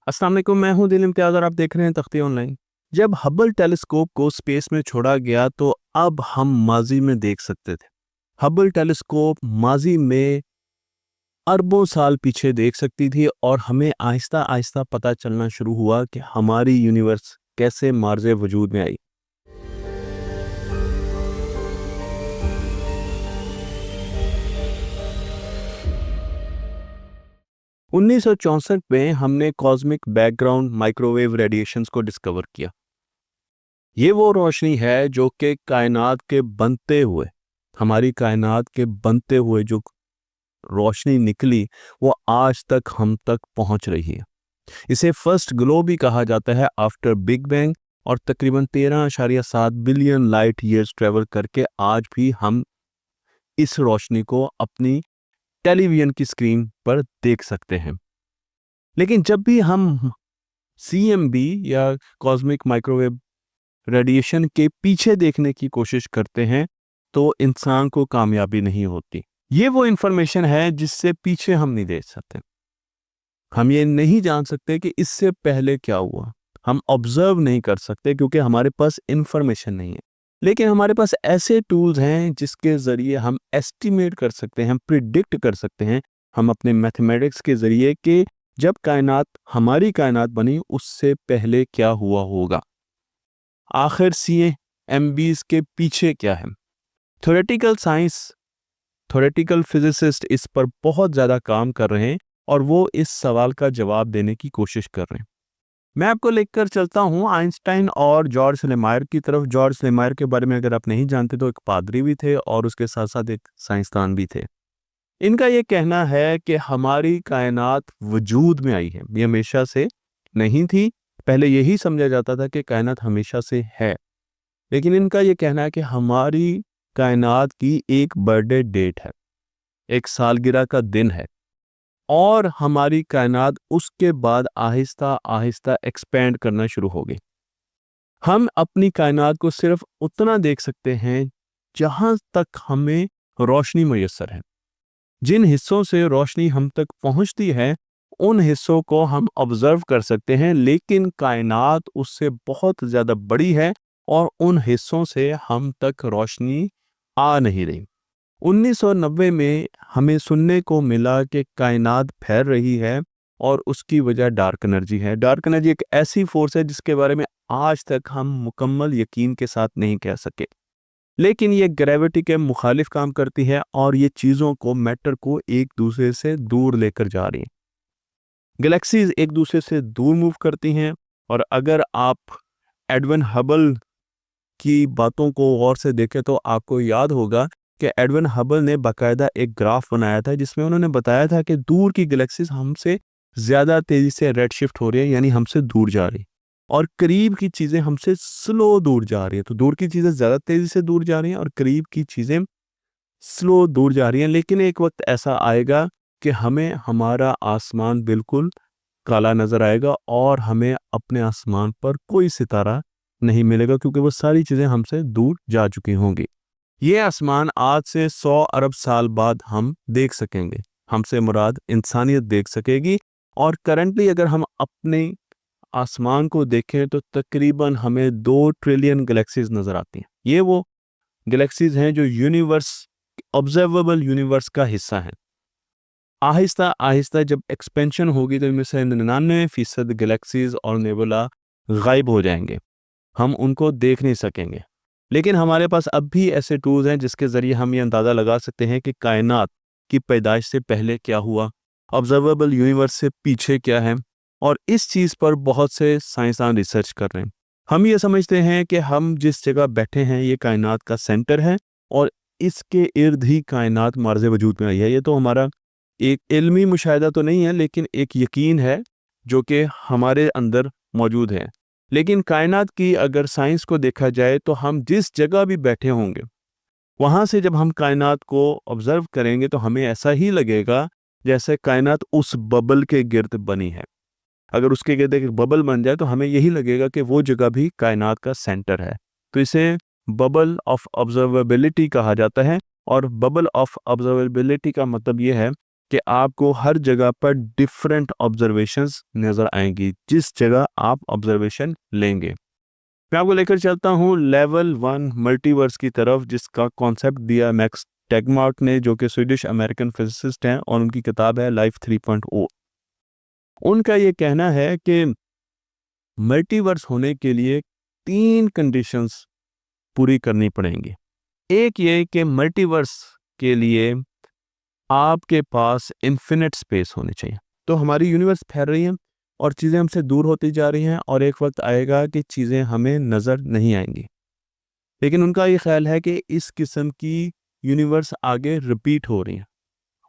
अस्सलाम वालेकुम, मैं हूं दिल इम्तियाज़ और आप देख रहे हैं तख्ती ऑनलाइन। जब हबल टेलीस्कोप को स्पेस में छोड़ा गया तो अब हम माजी में देख सकते थे। हबल टेलीस्कोप माजी में अरबों साल पीछे देख सकती थी और हमें आहिस्ता आहिस्ता पता चलना शुरू हुआ कि हमारी यूनिवर्स कैसे मार्ज़े वजूद में आई। 1964 में हमने कॉस्मिक बैकग्राउंड माइक्रोवेव रेडिएशंस को डिस्कवर किया। ये वो रोशनी है जो कि कायनात के बनते हुए, हमारी कायनात के बनते हुए जो रोशनी निकली वो आज तक हम तक पहुंच रही है। इसे फर्स्ट ग्लो भी कहा जाता है आफ्टर बिग बैंग और तकरीबन 13.7 बिलियन लाइट ईयर्स ट्रेवल करके आज भी हम इस रोशनी को अपनी टेलीविजन की स्क्रीन पर देख सकते हैं। लेकिन जब भी हम CMB या कॉस्मिक माइक्रोवेव रेडिएशन के पीछे देखने की कोशिश करते हैं तो इंसान को कामयाबी नहीं होती। ये वो इंफॉर्मेशन है जिससे पीछे हम नहीं देख सकते। हम ये नहीं जान सकते कि इससे पहले क्या हुआ। हम ऑब्जर्व नहीं कर सकते क्योंकि हमारे पास इंफॉर्मेशन नहीं है। लेकिन हमारे पास ऐसे टूल्स हैं जिसके ज़रिए हम एस्टिमेट कर सकते हैं, हम प्रिडिक्ट कर सकते हैं, हम अपने मैथमेटिक्स के ज़रिए कि जब कायनात, हमारी कायनात बनी उससे पहले क्या हुआ होगा। आखिर CMBs के पीछे क्या है। थ्योरेटिकल साइंस, थ्योरेटिकल फिजिसिस्ट इस पर बहुत ज़्यादा काम कर रहे हैं और वो इस सवाल का जवाब देने की कोशिश कर रहे हैं। मैं आपको लेकर चलता हूँ आइंस्टाइन और जॉर्ज लेमायर की तरफ। जॉर्ज लेमायर के बारे में अगर आप नहीं जानते तो एक पादरी भी थे और उसके साथ साथ एक साइंसदान भी थे। इनका ये कहना है कि हमारी कायनात वजूद में आई है, ये हमेशा से नहीं थी। पहले यही समझा जाता था कि कायनात हमेशा से है, लेकिन इनका ये कहना है कि हमारी कायनात की एक बर्थडे डेट है, एक सालगिरह का दिन है और हमारी कायनात उसके बाद आहिस्ता आहिस्ता एक्सपेंड करना शुरू हो गई। हम अपनी कायनात को सिर्फ उतना देख सकते हैं जहां तक हमें रोशनी मुयस्सर है। जिन हिस्सों से रोशनी हम तक पहुंचती है उन हिस्सों को हम ऑब्जर्व कर सकते हैं, लेकिन कायनात उससे बहुत ज़्यादा बड़ी है और उन हिस्सों से हम तक रोशनी आ नहीं रही। 1990 में हमें सुनने को मिला कि कायनात फैल रही है और उसकी वजह डार्क एनर्जी है। डार्क एनर्जी एक ऐसी फोर्स है जिसके बारे में आज तक हम मुकम्मल यकीन के साथ नहीं कह सके, लेकिन ये ग्रेविटी के मुखालिफ काम करती है और ये चीज़ों को, मैटर को एक दूसरे से दूर लेकर जा रही है। गैलेक्सीज एक दूसरे से दूर मूव करती हैं और अगर आप एडविन हबल की बातों को गौर से देखें तो आपको याद होगा कि एडविन हबल ने बाकायदा एक ग्राफ बनाया था जिसमें उन्होंने बताया था कि दूर की गैलेक्सीज हमसे ज़्यादा तेज़ी से रेड शिफ्ट हो रही है, यानी हमसे दूर जा रही, और करीब की चीज़ें हमसे स्लो दूर जा रही है। तो दूर की चीज़ें ज़्यादा तेज़ी से दूर जा रही हैं और करीब की चीज़ें स्लो दूर जा रही हैं। लेकिन एक वक्त ऐसा आएगा कि हमें हमारा आसमान बिल्कुल काला नज़र आएगा और हमें अपने आसमान पर कोई सितारा नहीं मिलेगा क्योंकि वो सारी चीज़ें हमसे दूर जा चुकी होंगी। ये आसमान आज से 100 अरब साल बाद हम देख सकेंगे, हमसे मुराद इंसानियत देख सकेगी। और करंटली अगर हम अपने आसमान को देखें तो तकरीबन हमें 2 ट्रिलियन गैलेक्सीज नज़र आती हैं। ये वो गैलेक्सीज हैं जो यूनिवर्स, ऑब्जर्वेबल यूनिवर्स का हिस्सा हैं। आहिस्ता आहिस्ता जब एक्सपेंशन होगी तो इनमें से 99% गैलेक्सीज और नेबुला गायब हो जाएंगे, हम उनको देख नहीं सकेंगे। लेकिन हमारे पास अब भी ऐसे टूल्स हैं जिसके ज़रिए हम ये अंदाज़ा लगा सकते हैं कि कायनात की पैदाइश से पहले क्या हुआ, ऑब्जर्वेबल यूनिवर्स से पीछे क्या है, और इस चीज़ पर बहुत से साइंसदान रिसर्च कर रहे हैं। हम ये समझते हैं कि हम जिस जगह बैठे हैं ये कायनात का सेंटर है और इसके इर्द ही कायनात मार्ज़े वजूद में आई है। ये तो हमारा एक इल्मी मुशाहिदा तो नहीं है, लेकिन एक यकीन है जो कि हमारे अंदर मौजूद है। लेकिन कायनात की अगर साइंस को देखा जाए तो हम जिस जगह भी बैठे होंगे वहाँ से जब हम कायनात को ऑब्जर्व करेंगे तो हमें ऐसा ही लगेगा जैसे कायनात उस बबल के गिर्द बनी है। अगर उसके गिर्द एक बबल बन जाए तो हमें यही लगेगा कि वो जगह भी कायनात का सेंटर है। तो इसे बबल ऑफ ऑब्जर्वेबिलिटी कहा जाता है और बबल ऑफ ऑब्जर्वेबिलिटी का मतलब ये है कि आपको हर जगह पर डिफरेंट ऑब्जर्वेशंस नज़र आएंगी जिस जगह आप ऑब्जर्वेशन लेंगे। मैं आपको लेकर चलता हूँ लेवल 1 मल्टीवर्स की तरफ, जिसका कॉन्सेप्ट दिया मैक्स टेगमार्क ने, जो कि स्वीडिश अमेरिकन फिजिसिस्ट हैं, और उनकी किताब है लाइफ 3.0। उनका ये कहना है कि मल्टीवर्स होने के लिए 3 कंडीशंस पूरी करनी पड़ेंगी। एक ये कि मल्टीवर्स के लिए आपके पास इन्फिनिट स्पेस होनी चाहिए। तो हमारी यूनिवर्स फैल रही है और चीज़ें हमसे दूर होती जा रही हैं, और एक वक्त आएगा कि चीज़ें हमें नज़र नहीं आएंगी। लेकिन उनका ये ख्याल है कि इस किस्म की यूनिवर्स आगे रिपीट हो रही हैं।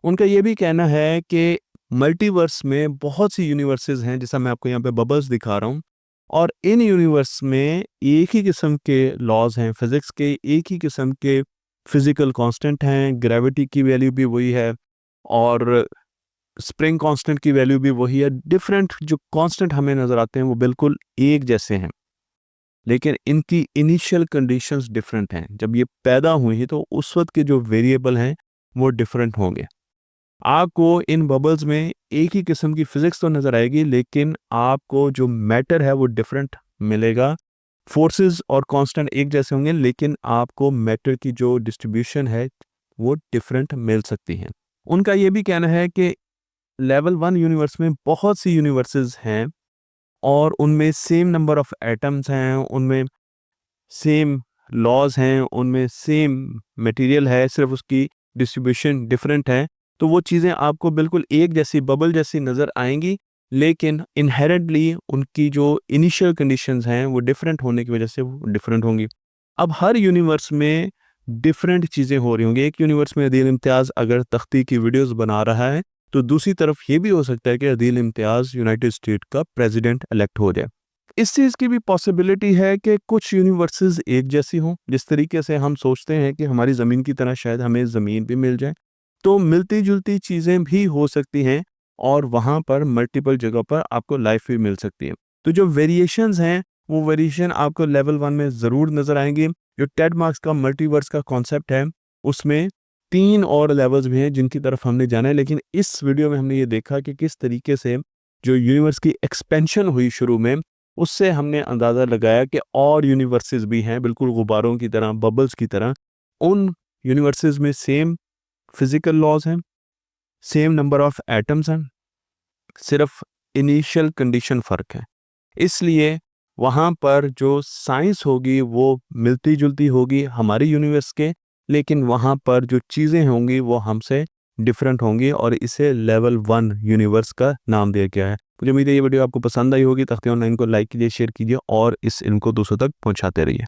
उनका ये भी कहना है कि मल्टीवर्स में बहुत सी यूनिवर्सेस हैं, जैसा मैं आपको यहाँ पे बबल्स दिखा रहा हूँ, और इन यूनिवर्स में एक ही किस्म के लॉज हैं फिजिक्स के, एक ही किस्म के फिजिकल कांस्टेंट हैं, ग्रेविटी की वैल्यू भी वही है और स्प्रिंग कांस्टेंट की वैल्यू भी वही है। डिफरेंट जो कांस्टेंट हमें नज़र आते हैं वो बिल्कुल एक जैसे हैं, लेकिन इनकी इनिशियल कंडीशंस डिफरेंट हैं। जब ये पैदा हुई हैं तो उस वक्त के जो वेरिएबल हैं वो डिफरेंट होंगे। आपको इन बबल्स में एक ही किस्म की फिजिक्स तो नज़र आएगी, लेकिन आपको जो मैटर है वो डिफरेंट मिलेगा। फोर्सेस और कांस्टेंट एक जैसे होंगे, लेकिन आपको मैटर की जो डिस्ट्रीब्यूशन है वो डिफरेंट मिल सकती है। उनका ये भी कहना है कि लेवल 1 यूनिवर्स में बहुत सी यूनिवर्सेस हैं और उनमें सेम नंबर ऑफ एटम्स हैं, उनमें सेम लॉज हैं, उनमें सेम मटेरियल है, सिर्फ उसकी डिस्ट्रीब्यूशन डिफरेंट है। तो वो चीज़ें आपको बिल्कुल एक जैसी बबल जैसी नज़र आएंगी, लेकिन इनहेरेंटली उनकी जो इनिशियल कंडीशंस हैं वो डिफरेंट होने की वजह से वो डिफरेंट होंगी। अब हर यूनिवर्स में डिफरेंट चीज़ें हो रही होंगी। एक यूनिवर्स में अदील इम्तियाज़ अगर तख्ती की वीडियोस बना रहा है, तो दूसरी तरफ ये भी हो सकता है कि अदील इम्तियाज़ यूनाइटेड स्टेट का प्रेसिडेंट इलेक्ट हो जाए। इस चीज़ की भी पॉसिबिलिटी है कि कुछ यूनिवर्सेस एक जैसी हों। जिस तरीके से हम सोचते हैं कि हमारी ज़मीन की तरह शायद हमें ज़मीन भी मिल जाए, तो मिलती जुलती चीज़ें भी हो सकती हैं और वहाँ पर मल्टीपल जगह पर आपको लाइफ भी मिल सकती है। तो जो वेरिएशंस हैं वो वेरिएशन आपको लेवल 1 में ज़रूर नज़र आएंगी। जो टेड मार्क्स का मल्टीवर्स का कॉन्सेप्ट है उसमें 3 और लेवल्स भी हैं जिनकी तरफ हमने जाना है, लेकिन इस वीडियो में हमने ये देखा कि किस तरीके से जो यूनिवर्स की एक्सपेंशन हुई शुरू में, उससे हमने अंदाज़ा लगाया कि और यूनिवर्सेस भी हैं बिल्कुल गुब्बारों की तरह, बबल्स की तरह। उन यूनिवर्सेस में सेम फिजिकल लॉज हैं, सेम नंबर ऑफ एटम्स हैं, सिर्फ इनिशियल कंडीशन फ़र्क है। इसलिए वहाँ पर जो साइंस होगी वो मिलती जुलती होगी हमारी यूनिवर्स के, लेकिन वहाँ पर जो चीज़ें होंगी वो हमसे डिफरेंट होंगी, और इसे लेवल 1 यूनिवर्स का नाम दिया गया है। मुझे उम्मीद है ये वीडियो आपको पसंद आई होगी। तख्ती ऑनलाइन को लाइक कीजिए, शेयर कीजिए और इस इनको दूसरों तक पहुँचाते रहिए।